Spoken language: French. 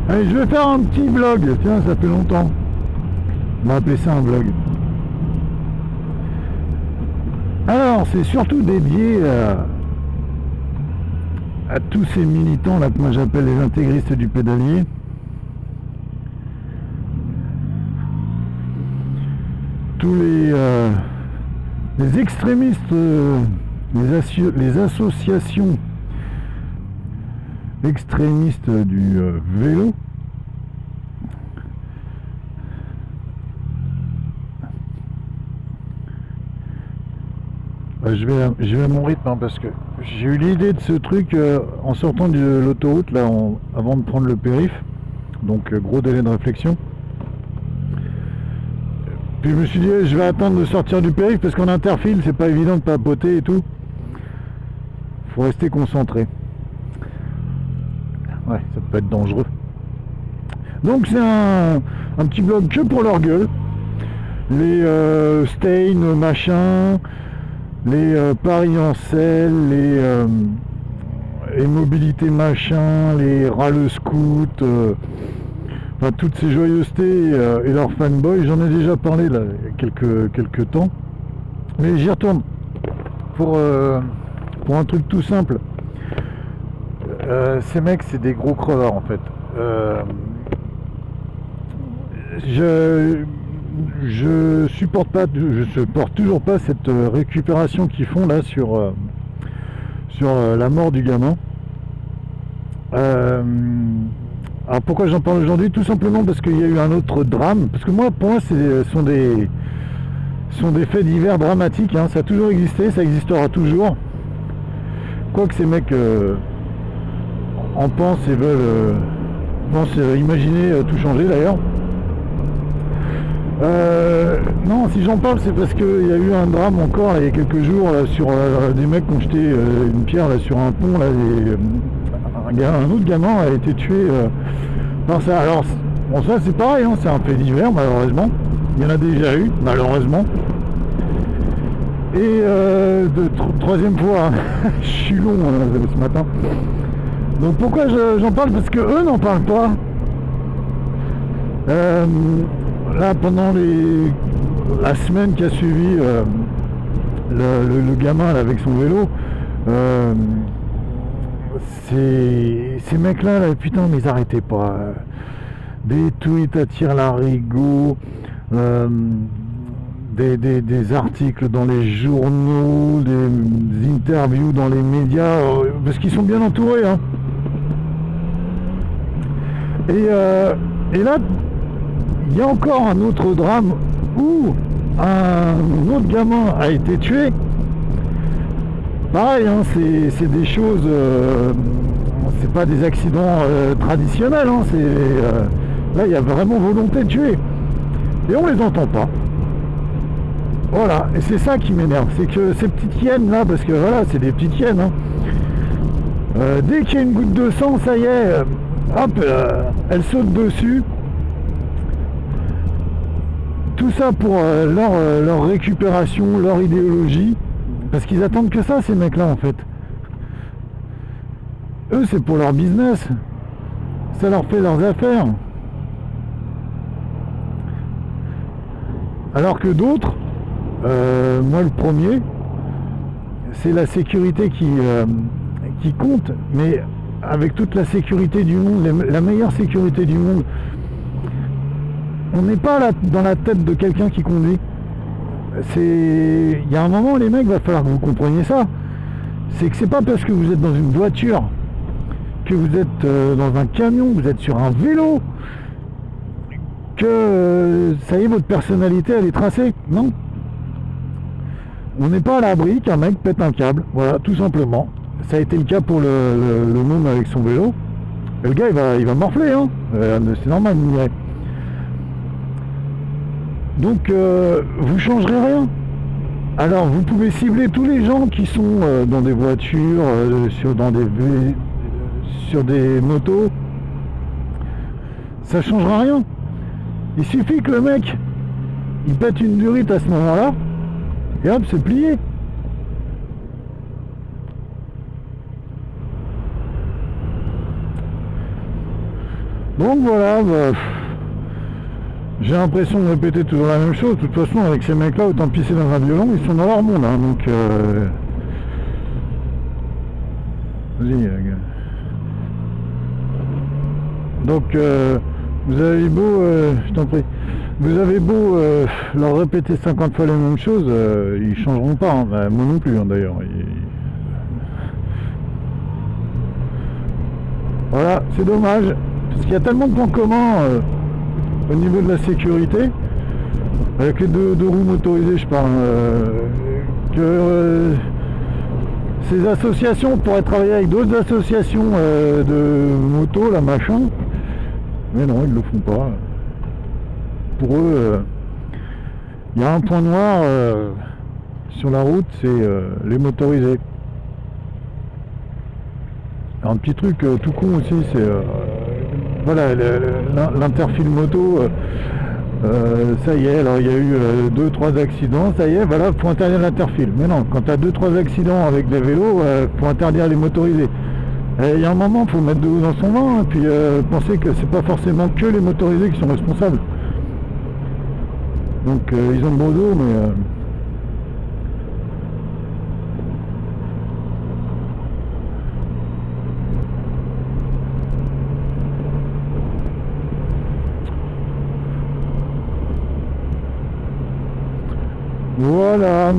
Allez, je vais faire un petit vlog, tiens, ça fait longtemps. On va appeler ça un vlog. Alors, c'est surtout dédié à tous ces militants là que moi j'appelle les intégristes du pédalier. Tous les extrémistes, les associations extrémistes du vélo. Je vais à mon rythme hein, parce que j'ai eu l'idée de ce truc en sortant de l'autoroute là avant de prendre le périph', donc gros délai de réflexion. Puis je me suis dit je vais attendre de sortir du périph' parce qu'en interfile c'est pas évident de papoter et tout. Faut rester concentré. Ouais, ça peut être dangereux. Donc c'est un petit blog que pour leur gueule. Les Stein machin, les paris en selle, les mobilités machin, les râle scout, enfin toutes ces joyeusetés et leurs fanboys, j'en ai déjà parlé là il y a quelques temps. Mais j'y retourne pour un truc tout simple. Ces mecs c'est des gros crevards en fait. Je supporte toujours pas cette récupération qu'ils font là sur la mort du gamin. Alors pourquoi j'en parle aujourd'hui? Tout simplement parce qu'il y a eu un autre drame. Parce que pour moi, ce sont des faits divers dramatiques. Hein. Ça a toujours existé, ça existera toujours. Quoique ces mecs en pensent et veulent imaginer tout changer d'ailleurs. Non, si j'en parle, c'est parce qu'il y a eu un drame encore là, il y a quelques jours là, sur des mecs qui ont jeté une pierre là, sur un pont. Là, un autre gamin a été tué par ça. Alors, bon, ça c'est pareil, hein, c'est un fait divers malheureusement. Il y en a déjà eu, malheureusement. Et troisième fois, je suis long ce matin. Donc pourquoi j'en parle? Parce que eux n'en parlent pas. Là, pendant la semaine qui a suivi le gamin là, avec son vélo, ces mecs-là, putain, mais ils arrêtaient pas. Des tweets à tire-larigot, des articles dans les journaux, des interviews dans les médias, parce qu'ils sont bien entourés. Hein. Et là, il y a encore un autre drame où un autre gamin a été tué. Pareil, hein, c'est des choses, c'est pas des accidents traditionnels. Hein, là, il y a vraiment volonté de tuer. Et on les entend pas. Voilà, et c'est ça qui m'énerve. C'est que ces petites hyènes là, parce que voilà, c'est des petites hyènes. Hein, dès qu'il y a une goutte de sang, ça y est, hop, elles sautent dessus. Tout ça pour leur récupération, leur idéologie, parce qu'ils attendent que ça, ces mecs-là, en fait. Eux, c'est pour leur business. Ça leur fait leurs affaires. Alors que d'autres, moi le premier, c'est la sécurité qui compte, mais avec toute la sécurité du monde, la meilleure sécurité du monde. On n'est pas là dans la tête de quelqu'un qui conduit. Il y a un moment, les mecs, il va falloir que vous compreniez ça. C'est que c'est pas parce que vous êtes dans une voiture, que vous êtes dans un camion, que vous êtes sur un vélo, que ça y est, votre personnalité elle est tracée. Non. On n'est pas à l'abri qu'un mec pète un câble. Voilà, tout simplement. Ça a été le cas pour le môme avec son vélo. Et le gars, il va morfler, hein. C'est normal, il dirait. Donc vous changerez rien. Alors vous pouvez cibler tous les gens qui sont dans des voitures, sur des motos. Ça changera rien. Il suffit que le mec il pète une durite à ce moment-là et hop, c'est plié. Donc voilà, j'ai l'impression de répéter toujours la même chose. De toute façon, avec ces mecs-là, autant pisser dans un violon, ils sont dans leur monde. Hein, donc, vas-y, donc, vous avez beau, je t'en prie, vous avez beau leur répéter 50 fois les mêmes choses, ils changeront pas. Hein. Bah, moi non plus, hein, d'ailleurs. Voilà, c'est dommage, parce qu'il y a tellement de points communs au niveau de la sécurité, avec les deux roues motorisées, je parle, que ces associations pourraient travailler avec d'autres associations de moto, là, machin, mais non, ils le font pas. Pour eux, il y a un point noir sur la route, c'est les motorisés. Un petit truc tout con aussi, c'est voilà, l'interfile moto, ça y est, alors il y a eu 2-3 accidents, ça y est, voilà, faut interdire l'interfile. Mais non, quand tu as 2-3 accidents avec des vélos, faut interdire les motorisés. Il y a un moment, il faut mettre de l'eau dans son vin, et puis penser que c'est pas forcément que les motorisés qui sont responsables. Donc ils ont le bon dos, mais... Voilà.